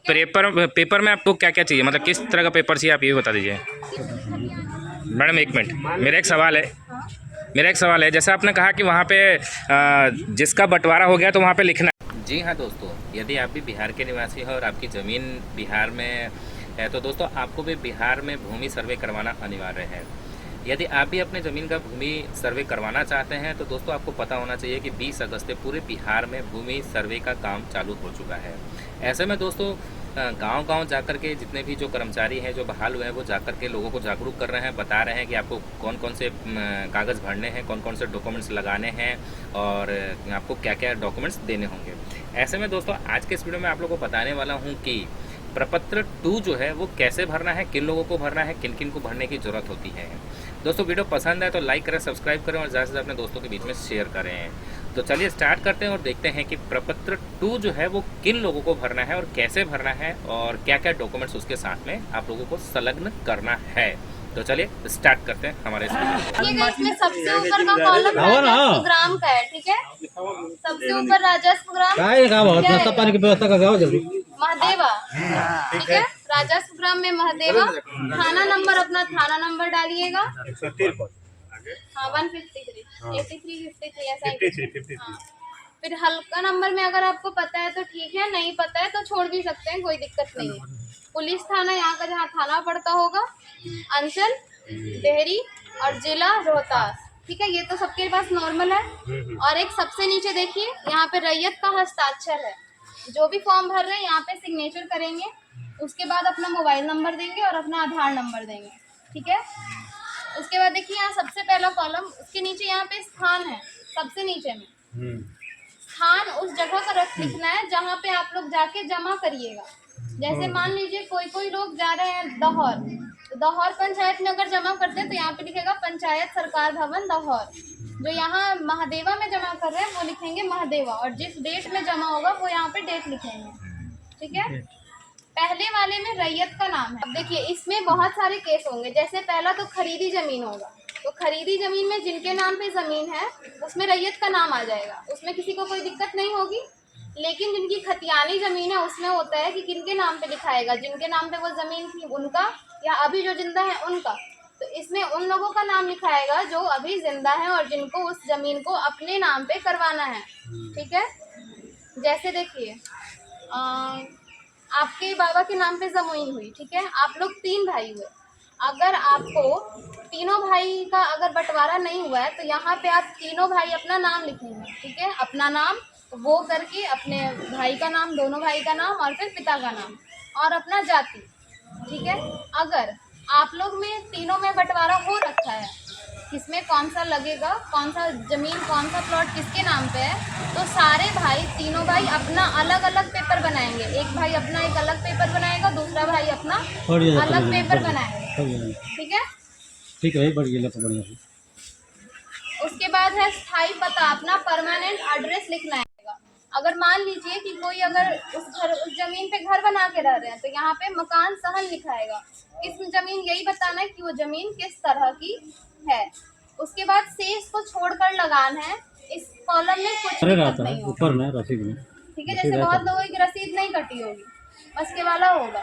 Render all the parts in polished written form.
Paper में आपको क्या क्या चाहिए, मतलब किस तरह का पेपर चाहिए, आप ये बता दीजिए। मैडम एक मिनट, मेरा एक सवाल है जैसा आपने कहा कि वहाँ पे जिसका बंटवारा हो गया तो वहाँ पे लिखना है। जी हाँ दोस्तों, यदि आप भी बिहार के निवासी हैं और आपकी ज़मीन बिहार में है तो दोस्तों आपको भी बिहार में भूमि सर्वे करवाना अनिवार्य है। यदि आप भी अपने ज़मीन का भूमि सर्वे करवाना चाहते हैं तो दोस्तों आपको पता होना चाहिए कि 20 अगस्त से पूरे बिहार में भूमि सर्वे का काम चालू हो चुका है। ऐसे में दोस्तों गांव-गांव जाकर के जितने भी जो कर्मचारी हैं, जो बहाल हुए हैं, वो जाकर के लोगों को जागरूक कर रहे हैं, बता रहे हैं कि आपको कौन कौन से कागज़ भरने हैं, कौन कौन से डॉक्यूमेंट्स लगाने हैं और आपको क्या क्या डॉक्यूमेंट्स देने होंगे। ऐसे में दोस्तों आज के इस वीडियो में आप लोगों को बताने वाला हूँ कि प्रपत्र 2 जो है वो कैसे भरना है, किन लोगों को भरना है, किन किन को भरने की ज़रूरत होती है। दोस्तों वीडियो पसंद है तो लाइक करें, सब्सक्राइब करें और ज़्यादा से ज़्यादा अपने दोस्तों के बीच में शेयर करें। तो चलिए स्टार्ट करते हैं और देखते हैं कि प्रपत्र 2 जो है वो किन लोगों को भरना है और कैसे भरना है और क्या क्या डॉक्यूमेंट्स उसके साथ में आप लोगों को संलग्न करना है। तो चलिए स्टार्ट करते हैं हमारे इस वीडियो को। इसमें सबसे ऊपर का कॉलम राजस्व ग्राम का है, ठीक है। सबसे ऊपर राजस्व ग्राम नाश्ता पानी की व्यवस्था का गाँव जल्दी महादेवा, ठीक है। राजस्व ग्राम में महादेवा। थाना नंबर अपना थाना नंबर डालिएगा। हाँ 153 83 53 ऐसा ही। हाँ। फिर हल्का नंबर में अगर आपको पता है तो ठीक है, नहीं पता है तो छोड़ भी सकते हैं, कोई दिक्कत नहीं है। पुलिस थाना यहाँ का जहाँ थाना पड़ता होगा, अंचल देहरी और जिला रोहतास, ठीक है। ये तो सबके पास नॉर्मल है। और एक सबसे नीचे देखिए, यहाँ पे रैयत का हस्ताक्षर है। जो भी फॉर्म भर रहे हैं यहाँ पे सिग्नेचर करेंगे, उसके बाद अपना मोबाइल नंबर देंगे और अपना आधार नंबर देंगे, ठीक है। उसके बाद देखिए यहाँ सबसे पहला कॉलम, उसके नीचे यहाँ पे स्थान है, सबसे नीचे में स्थान उस जगह का लिखना है जहाँ पे आप लोग जाके जमा करिएगा। जैसे मान लीजिए कोई लोग जा रहे हैं दहौर, तो दहौर पंचायत में अगर जमा करते हैं तो यहाँ पे लिखेगा पंचायत सरकार भवन दहौर। जो यहाँ महादेवा में जमा कर रहे हैं वो लिखेंगे महादेवा, और जिस डेट में जमा होगा वो यहाँ पे डेट लिखेंगे, ठीक है। पहले वाले में रैयत का नाम है। अब देखिए इसमें बहुत सारे केस होंगे। जैसे पहला तो खरीदी जमीन होगा, तो खरीदी जमीन में जिनके नाम पे जमीन है उसमें रैयत का नाम आ जाएगा, उसमें किसी को कोई दिक्कत नहीं होगी। लेकिन जिनकी खतियानी जमीन है उसमें होता है कि किनके नाम पे लिखाएगा, जिनके नाम पे वो जमीन थी उनका, या अभी जो जिंदा है उनका। तो इसमें उन लोगों का नाम लिखाएगा जो अभी जिंदा है और जिनको उस जमीन को अपने नाम पे करवाना है, ठीक है। जैसे देखिए आपके बाबा के नाम पे जमीन हुई, ठीक है। आप लोग 3 भाई हुए। अगर आपको तीनों भाई का अगर बंटवारा नहीं हुआ है तो यहाँ पे आप तीनों भाई अपना नाम लिखेंगे, ठीक है। अपना नाम वो करके अपने भाई का नाम, दोनों भाई का नाम और फिर पिता का नाम और अपना जाति, ठीक है। अगर आप लोग में तीनों में बंटवारा हो रखा है, किसमें कौन सा लगेगा, कौन सा जमीन, कौन सा प्लॉट किसके नाम पे है, तो सारे भाई, तीनों भाई अपना अलग अलग पेपर बनाएंगे। एक भाई अपना एक अलग पेपर बनाएगा, दूसरा भाई अपना अलग पेपर बनाएगा, ठीक है। ठीक है, बढ़िया तो बढ़िया। उसके बाद है स्थायी पता, अपना परमानेंट एड्रेस लिखना है। अगर मान लीजिए कि कोई अगर उस जमीन पे घर बना के रह रहे हैं तो यहाँ पे मकान सहन लिखाएगा। किस जमीन, यही बताना है कि वो जमीन किस तरह की है। उसके बाद शेष को छोड़कर लगान है। इस कॉलम में कुछ दिक्कत नहीं होगा, ऊपर में रसीद में, ठीक है। जैसे बहुत लोगों की रसीद नहीं कटी होगी, बस के वाला होगा,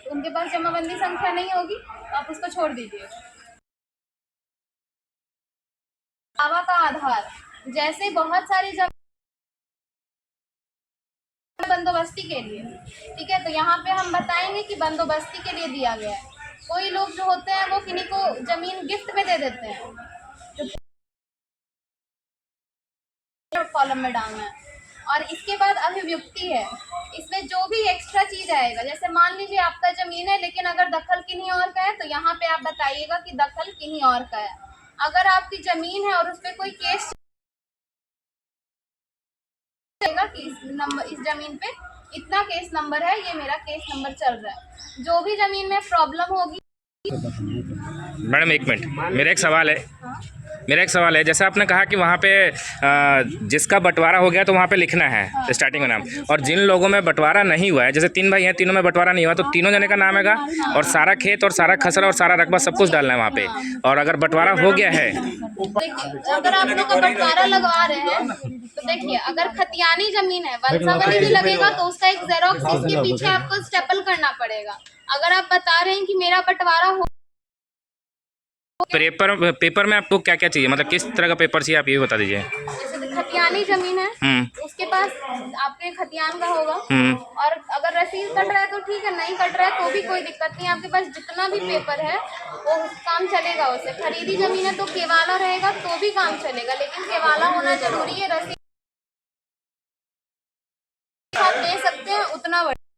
तो उनके पास जमाबंदी संख्या नहीं होगी, तो आप उसको छोड़ दीजिए। दावा का आधार, जैसे बहुत सारी बंदोबस्ती के लिए, ठीक है, तो यहाँ पे हम बताएंगे कि बंदोबस्ती के लिए दिया गया है। कोई लोग जो होते हैं वो किन्हीं को जमीन गिफ्ट में दे देते हैं, जो कॉलम में डालना है। और इसके बाद अभिव्यक्ति है, इसमें जो भी एक्स्ट्रा चीज आएगा, जैसे मान लीजिए आपका जमीन है लेकिन अगर दखल किन्हीं और का है तो यहाँ पे आप बताइएगा कि दखल किन्हीं और का है। अगर आपकी जमीन है और उस पर कोई केस कि इस जमीन पे इतना केस नंबर है, ये मेरा केस नंबर चल रहा है। जो भी जमीन में प्रॉब्लम होगी। मैडम एक मिनट, मेरा एक सवाल है जैसा आपने कहा कि वहाँ पे जिसका बंटवारा हो गया तो वहाँ पे लिखना है स्टार्टिंग में नाम, और जिन लोगों में बंटवारा नहीं हुआ है, जैसे 3 भाई हैं, तीनों में बंटवारा नहीं हुआ तो तीनों जने का नाम हैगा और सारा खेत और सारा खसरा और सारा रकबा सब कुछ डालना है वहाँ पे। और अगर बंटवारा हो गया है, अगर आप लोग का बंटवारा लगवा रहे हैं तो देखिए, अगर खतियानी जमीन है, वंशावली भी लगेगा तो उसका एक जेरोक्स इसके पीछे आपको स्टेपल भरना पड़ेगा। अगर आप बता रहे हैं कि मेरा बंटवारा हो पेपर में आपको क्या क्या चाहिए, मतलब किस तरह का पेपर चाहिए आप ये बता दीजिए। जैसे खतियानी जमीन है, उसके पास आपके खतियान का होगा। और अगर रसीद कट रहा है तो ठीक है, नहीं कट रहा है तो भी कोई दिक्कत नहीं, आपके पास जितना भी पेपर है वो काम चलेगा उससे। खरीदी जमीन है तो केवाला रहेगा तो भी काम चलेगा, लेकिन केवाला होना जरूरी है, रसीद